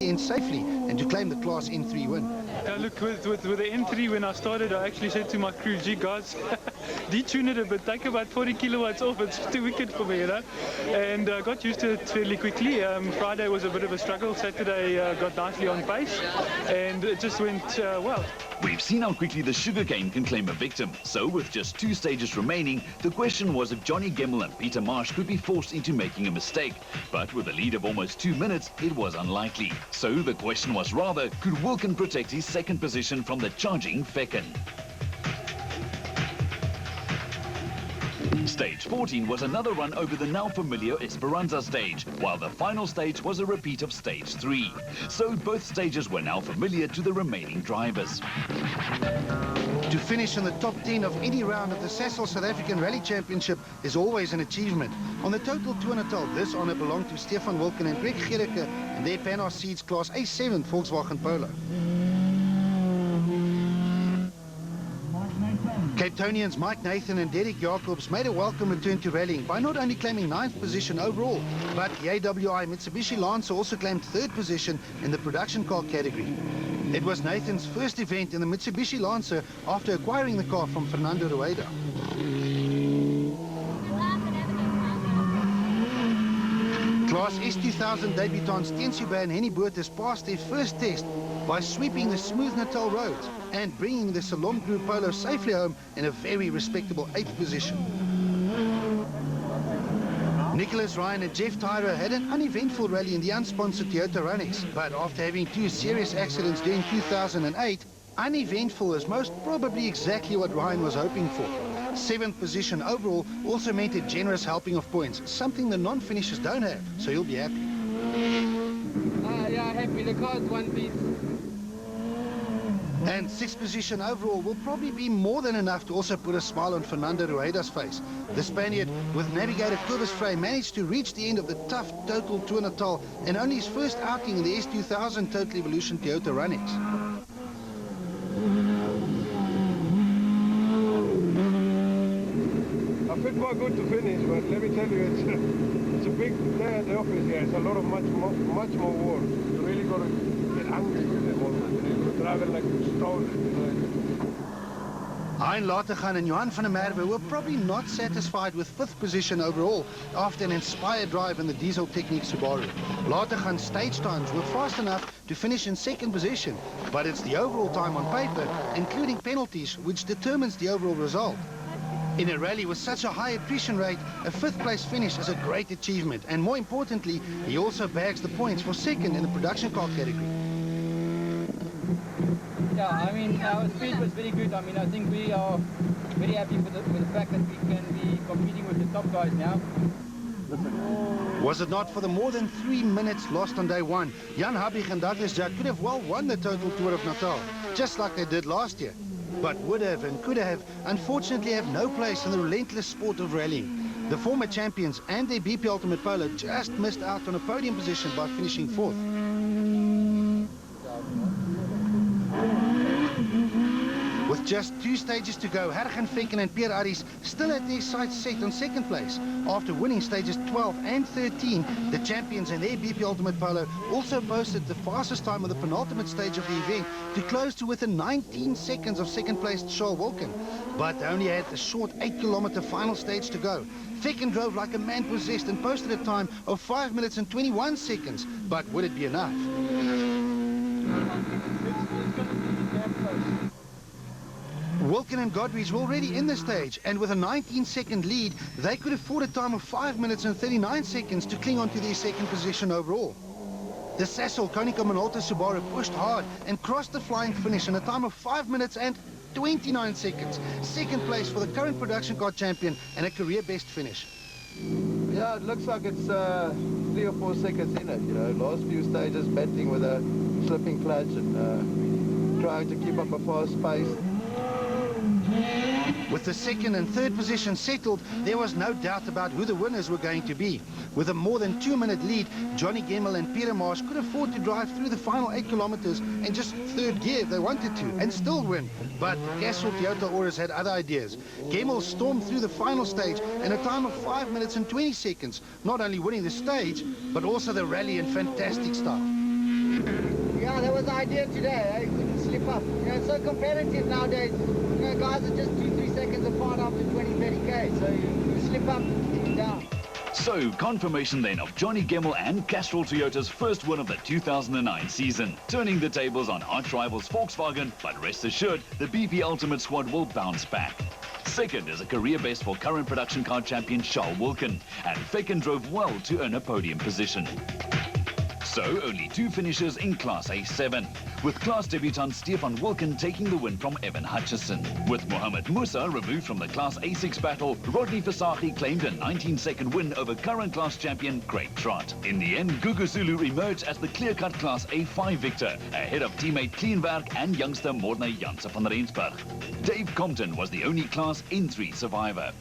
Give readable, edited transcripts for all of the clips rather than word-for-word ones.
in safely and to claim the Class N3 win. Look, with the N3, when I started, I actually said to my crew, gee guys, detune it a bit, take about 40 kilowatts off, it's too wicked for me, you know. And got used to it fairly quickly. Friday was a bit of a struggle, Saturday got nicely on pace, and it just went well. We've seen how quickly the sugarcane can claim a victim. So with just 2 stages remaining, the question was if Johnny Gemmell and Peter Marsh could be forced into making a mistake. But with a lead of almost 2 minutes, it was unlikely. So the question was rather, could Wilken protect his second position from the charging Fecken? Stage 14 was another run over the now familiar Esperanza stage, while the final stage was a repeat of stage 3. So both stages were now familiar to the remaining drivers. To finish in the top 10 of any round of the Sasol South African Rally Championship is always an achievement. On the total Tour Natal, this honour belonged to Stefan Wilken and Greg Gericke and their Panos Seeds Class A7 Volkswagen Polo. Cape Townians Mike Nathan and Derek Jacobs made a welcome return to rallying by not only claiming 9th position overall, but the AWI Mitsubishi Lancer also claimed 3rd position in the production car category. It was Nathan's first event in the Mitsubishi Lancer after acquiring the car from Fernando Rueda. Class S2000 debutants Tensuba and Henny Boertes passed their first test by sweeping the smooth Natal roads and bringing the Salom Group Polo safely home in a very respectable 8th position. Nicholas Ryan and Jeff Tyro had an uneventful rally in the unsponsored Toyota Runners, but after having 2 serious accidents during 2008, uneventful is most probably exactly what Ryan was hoping for. 7th position overall also meant a generous helping of points, something the non-finishers don't have, so he'll be happy. Yeah, happy. The car's one piece. And 6th position overall will probably be more than enough to also put a smile on Fernando Rueda's face. The Spaniard, with navigator Cobus Frey, managed to reach the end of the tough total Tour Natal and only his first outing in the S2000 Total Evolution Toyota Runners. I feel quite good to finish, but let me tell you, it's a big day at the office here. It's a lot of much more work. You really got to get angry with them all. You're driving like stolen. Hein Latergan and Johan van der Merwe were probably not satisfied with 5th position overall after an inspired drive in the Diesel Technique Subaru. Latergan's stage times were fast enough to finish in 2nd position, but it's the overall time on paper, including penalties, which determines the overall result. In a rally with such a high attrition rate, a 5th place finish is a great achievement, and more importantly, he also bags the points for 2nd in the production car category. Yeah, I mean, our speed was very good. I mean, I think we are very happy with the fact that we can be competing with the top guys now. Was it not for the more than 3 minutes lost on day 1, Jan Habig and Douglas Judd could have well won the total Tour of Natal, just like they did last year. But would have and could have, unfortunately, have no place in the relentless sport of rallying. The former champions and their BP Ultimate Polo just missed out on a podium position by finishing 4th. With just 2 stages to go, Hergen Fecken and Pierre Aris still had their sights set on 2nd place. After winning stages 12 and 13, the champions and their BP Ultimate Polo also posted the fastest time of the penultimate stage of the event to close to within 19 seconds of 2nd place Charles Wilken. But they only had the short 8-kilometer final stage to go. Fecken drove like a man possessed and posted a time of 5 minutes and 21 seconds. But would it be enough? Wilken and Godrich were already in the stage, and with a 19-second lead, they could afford a time of 5 minutes and 39 seconds to cling on to their 2nd position overall. The Sasol Konica Minolta Subaru pushed hard and crossed the flying finish in a time of 5 minutes and 29 seconds. 2nd place for the current production car champion and a career best finish. Yeah, it looks like it's 3 or 4 seconds in it. You know, last few stages battling with a slipping clutch and trying to keep up a fast pace. With the 2nd and 3rd position settled, there was no doubt about who the winners were going to be. With a more than 2-minute lead, Johnny Gemmell and Peter Marsh could afford to drive through the final 8 kilometers in just 3rd gear if they wanted to, and still win. But Castle Toyota Auris had other ideas. Gemmell stormed through the final stage in a time of 5 minutes and 20 seconds, not only winning the stage, but also the rally in fantastic style. Yeah, that was the idea today. I couldn't slip up. You know, it's so competitive nowadays. You know, guys are just 2-3 seconds apart after 20-30k. So you slip up, you're down. So, confirmation then of Johnny Gemmell and Castrol Toyota's first win of the 2009 season, turning the tables on arch rivals Volkswagen, but rest assured, the BP Ultimate squad will bounce back. Second is a career best for current production car champion Charles Wilkin, and Fecken drove well to earn a podium position. So, only 2 finishes in Class A7, with class debutant Stefan Wilkin taking the win from Evan Hutchison. With Mohamed Musa removed from the Class A6 battle, Rodney Fasaki claimed a 19-second win over current class champion Craig Trott. In the end, Gugu Zulu emerged as the clear-cut Class A5 victor, ahead of teammate Kleinwerk and youngster Morne Janse van Rensburg. Dave Compton was the only Class N3 survivor.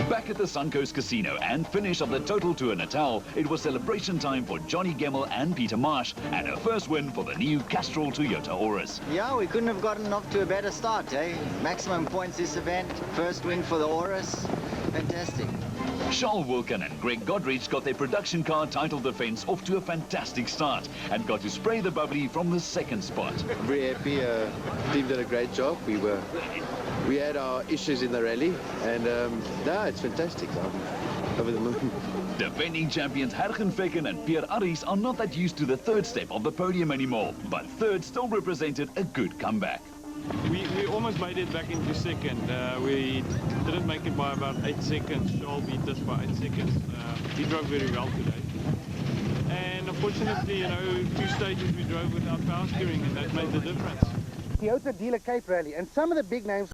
Back at the Suncoast Casino and finish of the Total Tour Natal, it was celebration time for Johnny Gemmell and Peter Marsh, and a first win for the new Castrol Toyota Auris. Yeah, we couldn't have gotten off to a better start, eh? Maximum points this event, first win for the Auris. Fantastic. Charles Wilkin and Greg Godrich got their production car title defense off to a fantastic start and got to spray the bubbly from the second spot. Very happy. Team did a great job. We had our issues in the rally, and no, it's fantastic. I'm over the moon. Defending champions Hergen Fecken and Pierre Aris are not that used to the third step of the podium anymore, but third still represented a good comeback. We almost made it back into second. We didn't make it by about 8 seconds. Charles beat us by 8 seconds. He drove very well today. And unfortunately, you know, 2 stages we drove without power steering, and that made the difference. Toyota Dealer Cape Rally, and some of the big names